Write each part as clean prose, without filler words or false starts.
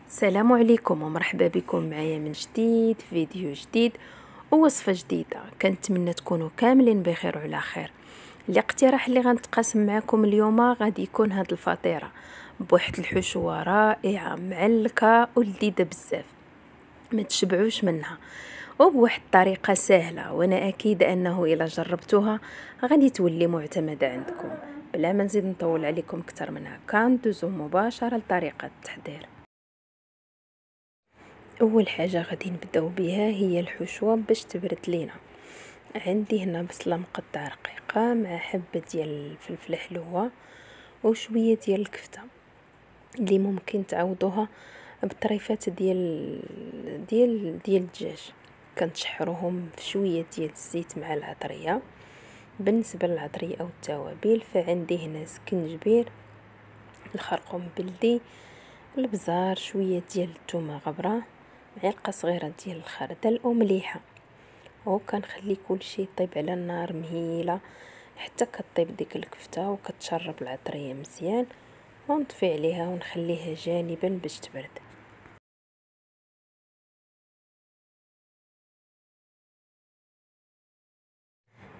السلام عليكم ومرحبا بكم معايا من جديد فيديو جديد ووصفة جديدة. كنتمنى تكونوا كاملين بخير وعلى خير. الاقتراح اللي غنتقاسم معكم اليوم غادي يكون هاد الفطيرة بواحد الحشوة رائعة معلكة ولذيذة بزاف، ما تشبعوش منها وبواحد الطريقة سهلة، وانا اكيد انه الا جربتوها غادي تولي معتمدة عندكم. بلا ما نزيد نطول عليكم اكثر من هكا ندوزو مباشرة لطريقة التحضير. اول حاجه غادي نبداو بها هي الحشوه باش تبرد لينا. عندي هنا بصله مقطعه رقيقه مع حبه ديال الفلفل حلوه وشويه ديال الكفته اللي ممكن تعوضوها بطريفات ديال الدجاج. كنتشحروهم في شويه ديال الزيت مع العطريه. بالنسبه للعطريه او التوابل فعندي هنا سكنجبير، الخرقوم بلدي، البزار، شويه ديال الثومه غبره، معلقه صغيره ديال الخردل ومليحه. وكنخلي كل شيء يطيب على النار مهيله حتى كطيب ديك الكفته وكتشرب العطريه مزيان، ونطفي عليها ونخليها جانبا باش تبرد.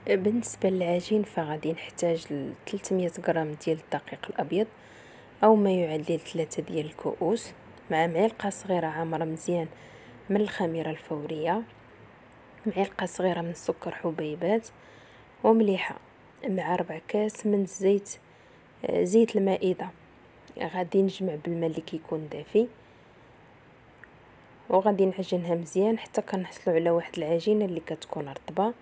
بالنسبه للعجين فغادي نحتاج 300 غرام ديال الدقيق الابيض او ما يعادل 3 ديال الكؤوس، مع معلقه صغيره عامره مزيان من الخميره الفوريه، معلقه صغيره من السكر حبيبات ومليحه، مع 4 كاس من زيت المائده. غادي نجمع بالماء اللي كيكون دافي وغادي نعجنها مزيان حتى كنحصلوا على واحد العجينه اللي كتكون رطبه،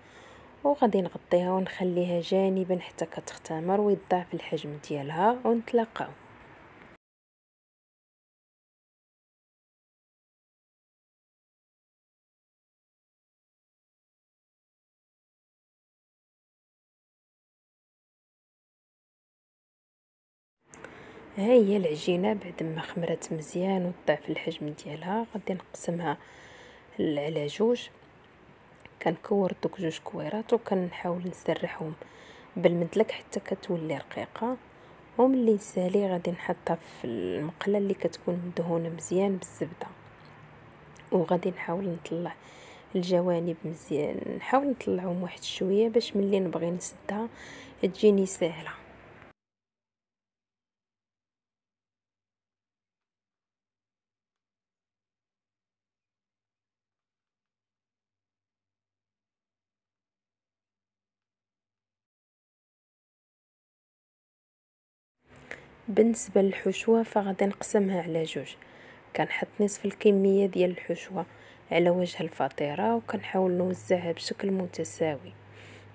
وغادي نغطيها ونخليها جانبا حتى كتختمر ويضاعف الحجم ديالها ونتلاقاو. ها هي العجينه بعد ما خمرت مزيان وضاعف الحجم ديالها. غادي نقسمها على جوج، كنكور دوك جوج كويرات وكنحاول نسرحهم بالمدلك حتى كتولي رقيقه. وملي نسالي غادي نحطها في المقله اللي كتكون مدهونه مزيان بالزبده، وغادي نحاول نطلع الجوانب مزيان، نحاول نطلعهم واحد شويه باش ملي نبغي نسدها تجيني سهله. بالنسبه للحشوه فغادي نقسمها على جوج. كنحط نصف الكميه ديال الحشوه على وجه الفطيره وكنحاول نوزعها بشكل متساوي،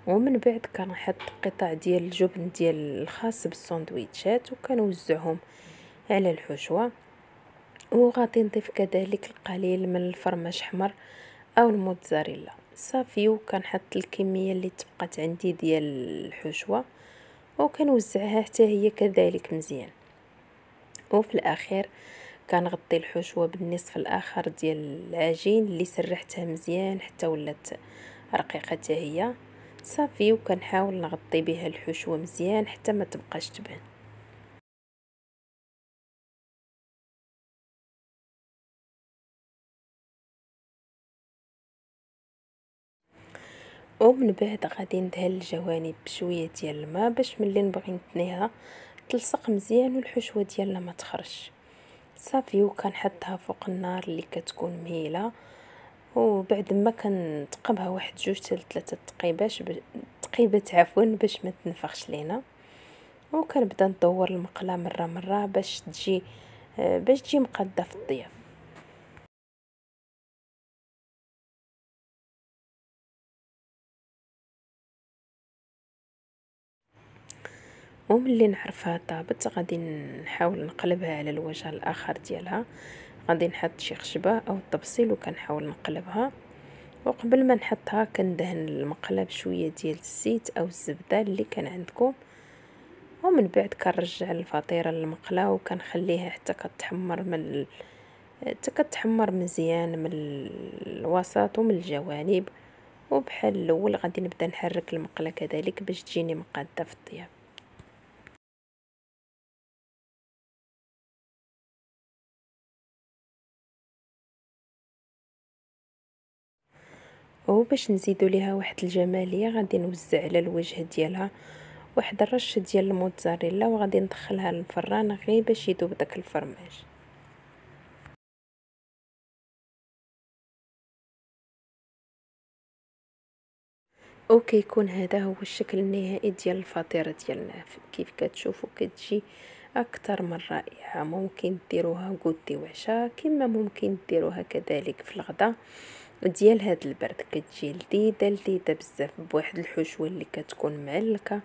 ومن بعد كنحط قطع ديال الجبن ديال الخاص بالساندويتشات وكنوزعهم على الحشوه. وغادي نضيف كذلك القليل من الفرماج احمر او الموتزاريلا صافي، وكنحط الكميه اللي تبقات عندي ديال الحشوه وكنوزعها حتى هي كذلك مزيان. وفي الاخير كنغطي الحشوه بالنصف الاخر ديال العجين اللي سرحتها مزيان حتى ولات رقيقه حتى هي صافي، وكنحاول نغطي بها الحشوه مزيان حتى ما تبقاش تبان. ومن بعد غادي ندهن الجوانب بشويه ديال الماء باش ملي نبغي نتنيها تلصق مزيان والحشوه ديالنا ما تخرجش صافي. وكنحطها فوق النار اللي كتكون مهيله، وبعد ما كنتقبها واحد 2 حتى 3 تقيبات باش ما تنفخش لينا. وكنبدا ندور المقله مره مره باش تجي مقاده في الضياف. وملي نعرفها طابت غادي نحاول نقلبها على الوجه الاخر ديالها. غادي نحط شي خشبه او الطبسيل وكنحاول نقلبها، وقبل ما نحطها كندهن المقله بشويه ديال الزيت او الزبده اللي كان عندكم. ومن بعد كنرجع الفطيره للمقله وكنخليها حتى كتحمر مزيان من الوسط ومن الجوانب. وبحال الاول غادي نبدا نحرك المقله كذلك باش تجيني مقاده في الضياف. وباش نزيدو ليها واحد الجماليه غادي نوزع على الوجه ديالها واحد الرش ديال الموتزاريلا، وغادي ندخلها للفران غير باش يذوب داك الفرماج. وكيكون هذا هو الشكل النهائي ديال الفطيره ديالنا. كيف كتشوفوا كتجي اكثر من رائعه. ممكن ديروها غودي وعشاء، كما ممكن ديروها كذلك في الغداء ديال هاد البرد. كتجي لذيذه لذيذه بزاف، بواحد الحشوه اللي كتكون معلكه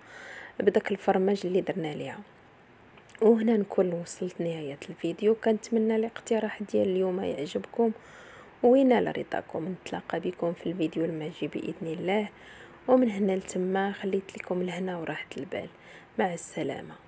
بداك الفرماج اللي درنا ليها. وهنا نكون وصلت نهايه الفيديو. كنتمنى الاقتراح ديال اليوم يعجبكم وينال رضاكم. نتلاقى بكم في الفيديو الماجي باذن الله، ومن هنا لتما خليت لكم الهنا وراحه البال. مع السلامه.